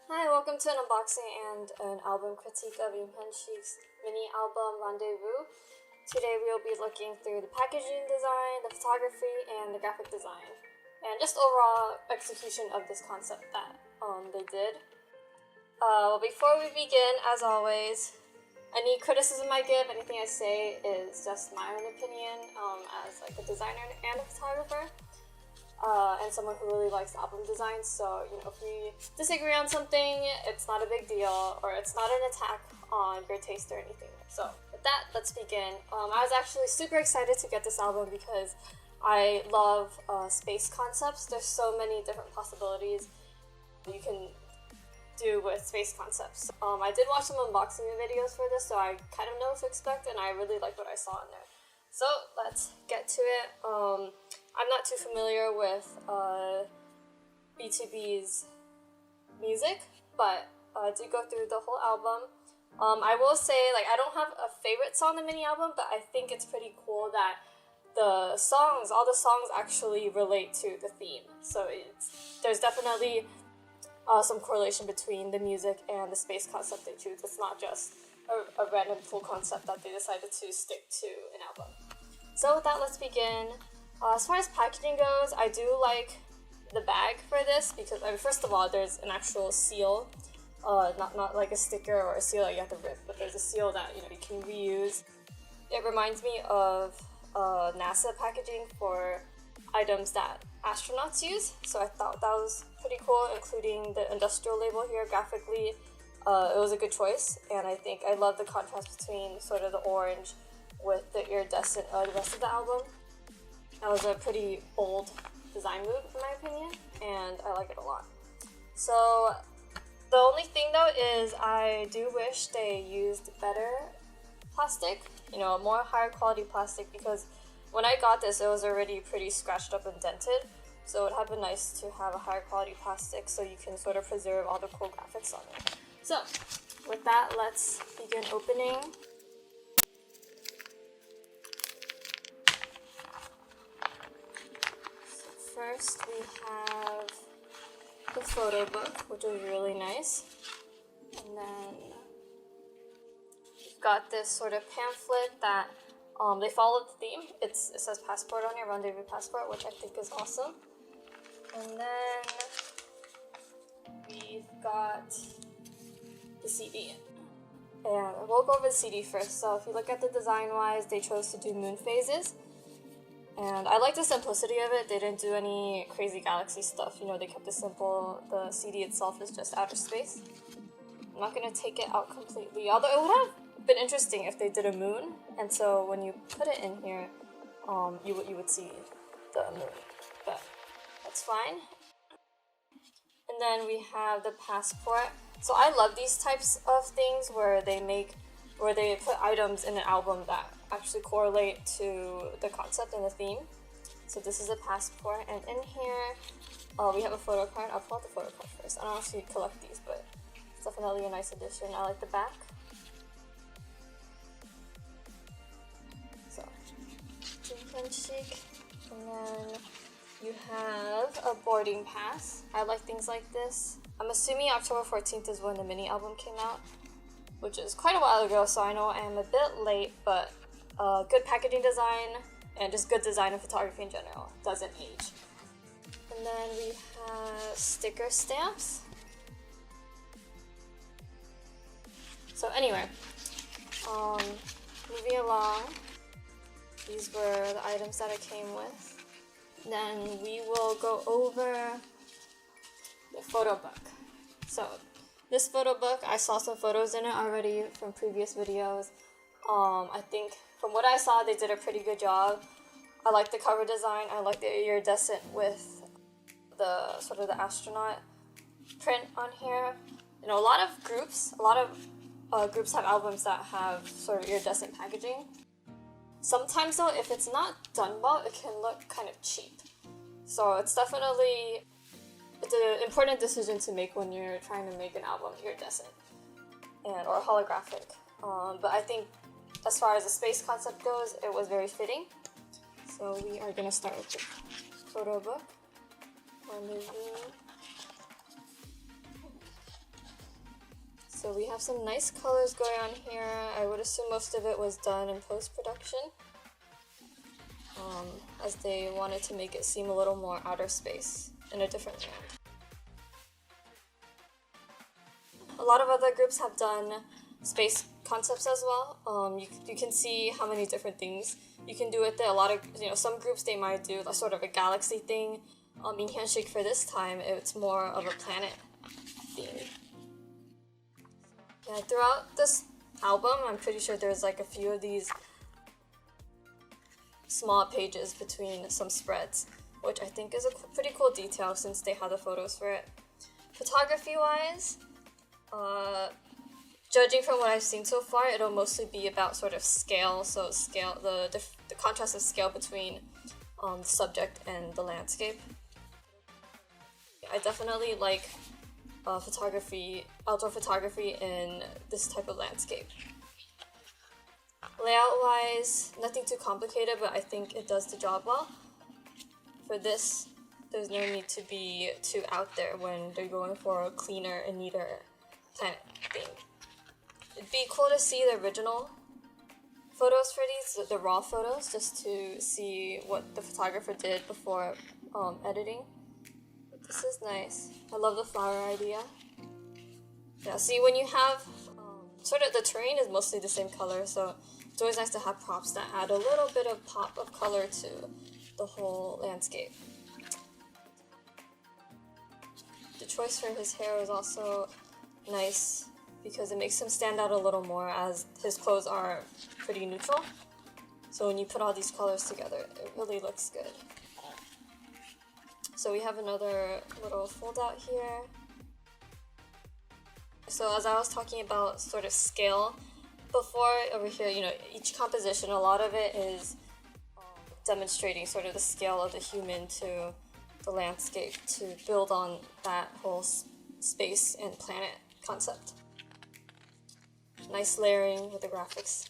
Hi, welcome to an unboxing and an album critique of HYUNSIK's mini album Rendez-Vous. Today we will be looking through the packaging design, the photography, and the graphic design, and just overall execution of this concept that they did. Before we begin, as always, any criticism I give, anything I say is just my own opinion as like a designer and a photographer. And someone who really likes album design, so if we disagree on something, it's not a big deal, or it's not an attack on your taste or anything. So with that, let's begin. I was actually super excited to get this album because I love space concepts. There's so many different possibilities you can do with space concepts. I did watch some unboxing videos for this, so I kind of know what to expect, and I really like what I saw in there. So let's get to it. I'm not too familiar with B2B's music, but I did go through the whole album. I will say, I don't have a favorite song in the mini album, but I think it's pretty cool that all the songs actually relate to the theme. So there's definitely some correlation between the music and the space concept they choose. It's not just a random cool concept that they decided to stick to an album. So with that, let's begin. As far as packaging goes, I do like the bag for this because, first of all, there's an actual seal, not like a sticker or a seal that you have to rip, but there's a seal that you can reuse. It reminds me of NASA packaging for items that astronauts use, so I thought that was pretty cool, including the industrial label here. Graphically, it was a good choice, and I think I love the contrast between sort of the orange with the iridescent the rest of the album. That was a pretty bold design move in my opinion, and I like it a lot. So the only thing though is I do wish they used better plastic, more higher quality plastic, because when I got this it was already pretty scratched up and dented, so it would have been nice to have a higher quality plastic so you can sort of preserve all the cool graphics on it. So with that, let's begin opening. First, we have the photo book, which is really nice. And then we've got this sort of pamphlet that they followed the theme. It says passport on here, Rendezvous passport, which I think is awesome. And then we've got the CD. And we'll go over the CD first. So if you look at the design-wise, they chose to do moon phases. And I like the simplicity of it. They didn't do any crazy galaxy stuff. They kept it simple. The CD itself is just outer space. I'm not going to take it out completely, although it would have been interesting if they did a moon. And so when you put it in here, you would see the moon. But that's fine. And then we have the passport. So I love these types of things where they put items in an album that actually correlate to the concept and the theme. So this is a passport, and in here we have a photo card. I'll pull out the photo card first. I don't know if you collect these, but it's definitely a nice addition. I like the back. So, HYUNSIK, and then you have a boarding pass. I like things like this. I'm assuming October 14th is when the mini album came out, which is quite a while ago, so I know I am a bit late, but good packaging design and just good design and photography in general doesn't age. And then we have sticker stamps. So anyway, moving along, these were the items that it came with. Then we will go over the photo book. So this photo book, I saw some photos in it already from previous videos. I think from what I saw, they did a pretty good job. I like the cover design. I like the iridescent with the sort of the astronaut print on here. A lot of groups have albums that have sort of iridescent packaging. Sometimes though, if it's not done well, it can look kind of cheap. So it's an important decision to make when you're trying to make an album iridescent or holographic. But I think as far as the space concept goes, it was very fitting. So we are going to start with the photo book. Rendezvous. So we have some nice colors going on here. I would assume most of it was done in post-production, as they wanted to make it seem a little more outer space in a different land. A lot of other groups have done space concepts as well. You can see how many different things you can do with it. A lot of, some groups, they might do a sort of a galaxy thing. In HYUNSIK for this time, it's more of a planet theme. Yeah, throughout this album, I'm pretty sure there's like a few of these small pages between some spreads, which I think is a pretty cool detail since they have the photos for it. Photography-wise, judging from what I've seen so far, it'll mostly be about sort of scale, so scale, the contrast of scale between the subject and the landscape. I definitely like outdoor photography in this type of landscape. Layout-wise, nothing too complicated, but I think it does the job well. For this, there's no need to be too out there when they're going for a cleaner and neater planet theme. It'd be cool to see the original photos for these, the raw photos, just to see what the photographer did before editing. But this is nice. I love the flower idea. Yeah, see, when you have sort of the terrain is mostly the same color, so it's always nice to have props that add a little bit of pop of color to the whole landscape. The choice for his hair is also nice because it makes him stand out a little more, as his clothes are pretty neutral. So when you put all these colors together, it really looks good. So we have another little fold out here. So as I was talking about sort of scale before, over here, each composition, a lot of it is demonstrating sort of the scale of the human to the landscape to build on that whole space and planet concept. Nice layering with the graphics.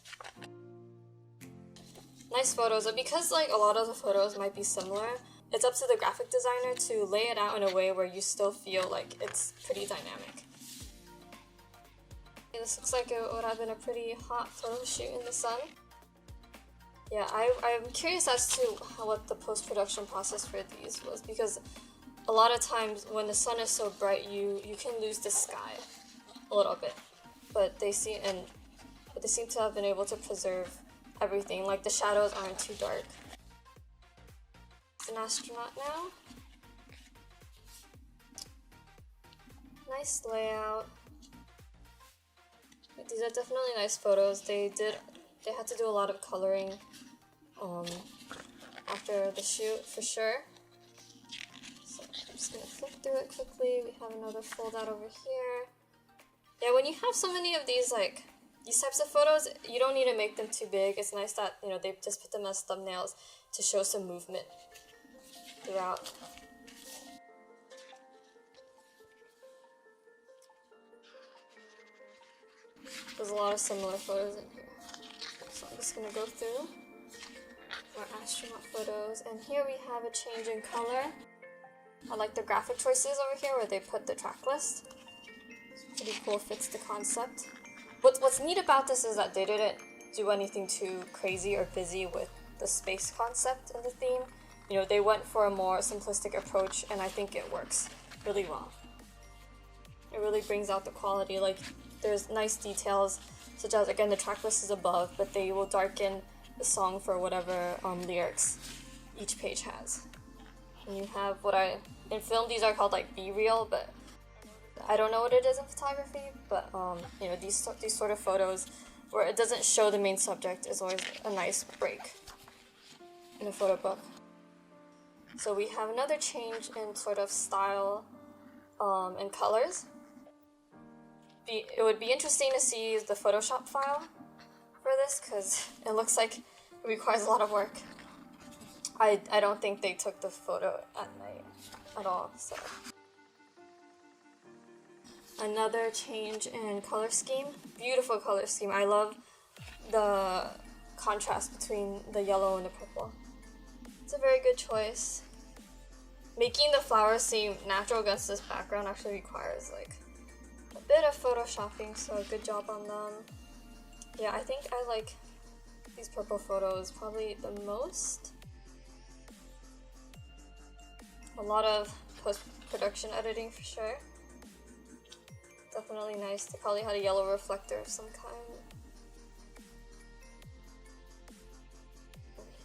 Nice photos, but because a lot of the photos might be similar, it's up to the graphic designer to lay it out in a way where you still feel like it's pretty dynamic. This looks like it would have been a pretty hot photo shoot in the sun. Yeah, I'm curious as to what the post-production process for these was, because a lot of times when the sun is so bright, you can lose the sky a little bit. But they seem to have been able to preserve everything. Like the shadows aren't too dark. It's an astronaut now. Nice layout. These are definitely nice photos. They had to do a lot of coloring after the shoot for sure. So I'm just gonna flip through it quickly. We have another fold out over here. Yeah, when you have so many of these these types of photos, you don't need to make them too big. It's nice that they just put them as thumbnails to show some movement throughout. There's a lot of similar photos in here. So I'm just gonna go through our astronaut photos, and here we have a change in color. I like the graphic choices over here where they put the track list. It's pretty cool, fits the concept. What's neat about this is that they didn't do anything too crazy or busy with the space concept in the theme. They went for a more simplistic approach, and I think it works really well. It really brings out the quality. There's nice details, such as, again, the track list is above, but they will darken the song for whatever lyrics each page has. And you have in film, these are called B-reel, but I don't know what it is in photography, but these sort of photos where it doesn't show the main subject is always a nice break in a photo book. So we have another change in sort of style and colors. It would be interesting to see the Photoshop file for this, because it looks like it requires a lot of work. I don't think they took the photo at night at all, so. Another change in color scheme. Beautiful color scheme. I love the contrast between the yellow and the purple. It's a very good choice. Making the flowers seem natural against this background actually requires bit of photoshopping, so good job on them. Yeah, I think I like these purple photos probably the most. A lot of post-production editing for sure. Definitely nice. They probably had a yellow reflector of some kind.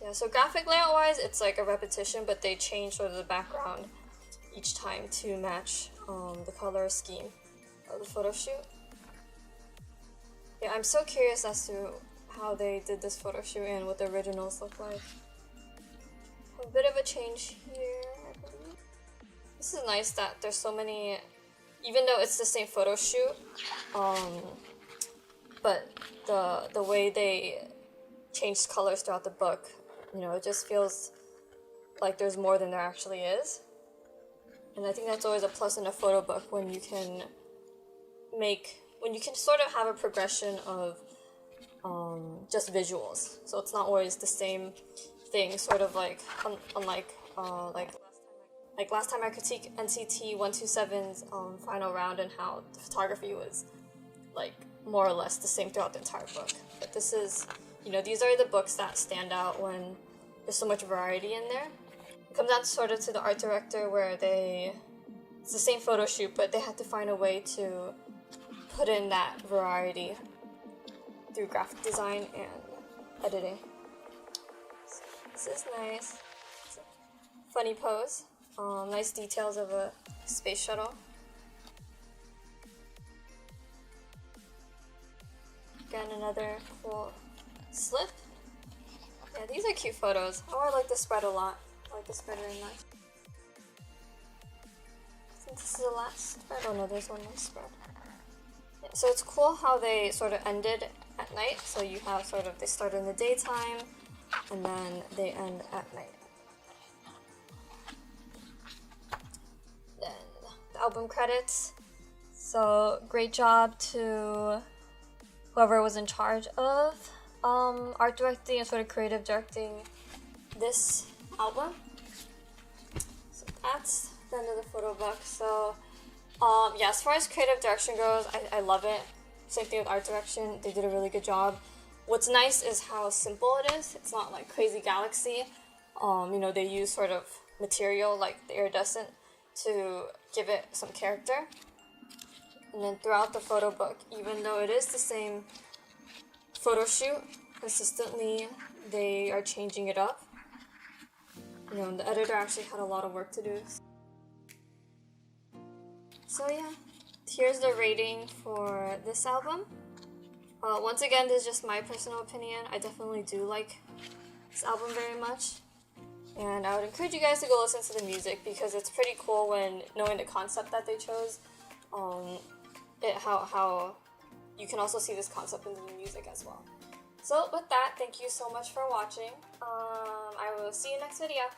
Yeah, so graphic layout wise, it's like a repetition, but they change sort of the background each time to match the color scheme of the photo shoot. Yeah, I'm so curious as to how they did this photo shoot and what the originals look like. A bit of a change here, I believe. This is nice that there's so many, even though it's the same photo shoot, but the way they changed colors throughout the book, you know, it just feels like there's more than there actually is. And I think that's always a plus in a photo book when you can sort of have a progression of just visuals. So it's not always the same thing, sort of like, unlike last time I critiqued NCT 127's final round and how the photography was like more or less the same throughout the entire book. But this is, you know, these are the books that stand out when there's so much variety in there. It comes down sort of to the art director where it's the same photo shoot, but they had to find a way to put in that variety through graphic design and editing. So this is nice. It's a funny pose. Nice details of a space shuttle. Again, another cool slip. Yeah, these are cute photos. Oh, I like the spread a lot. I like the spread very much. I think this is the last spread. Oh no, there's one more spread. Yeah, so it's cool how they sort of ended at night. So you have sort of, they start in the daytime and then they end at night. Then the album credits. So great job to whoever was in charge of art directing and sort of creative directing this album. So that's the end of the photo book. So yeah, as far as creative direction goes, I love it. Same thing with art direction, they did a really good job. What's nice is how simple it is. It's not like crazy galaxy. You know, they use sort of material like the iridescent to give it some character. And then throughout the photo book, even though it is the same photo shoot, consistently they are changing it up. You know, the editor actually had a lot of work to do. So yeah, here's the rating for this album. Once again, this is just my personal opinion. I definitely do like this album very much. And I would encourage you guys to go listen to the music because it's pretty cool when knowing the concept that they chose. How you can also see this concept in the music as well. So with that, thank you so much for watching. I will see you next video.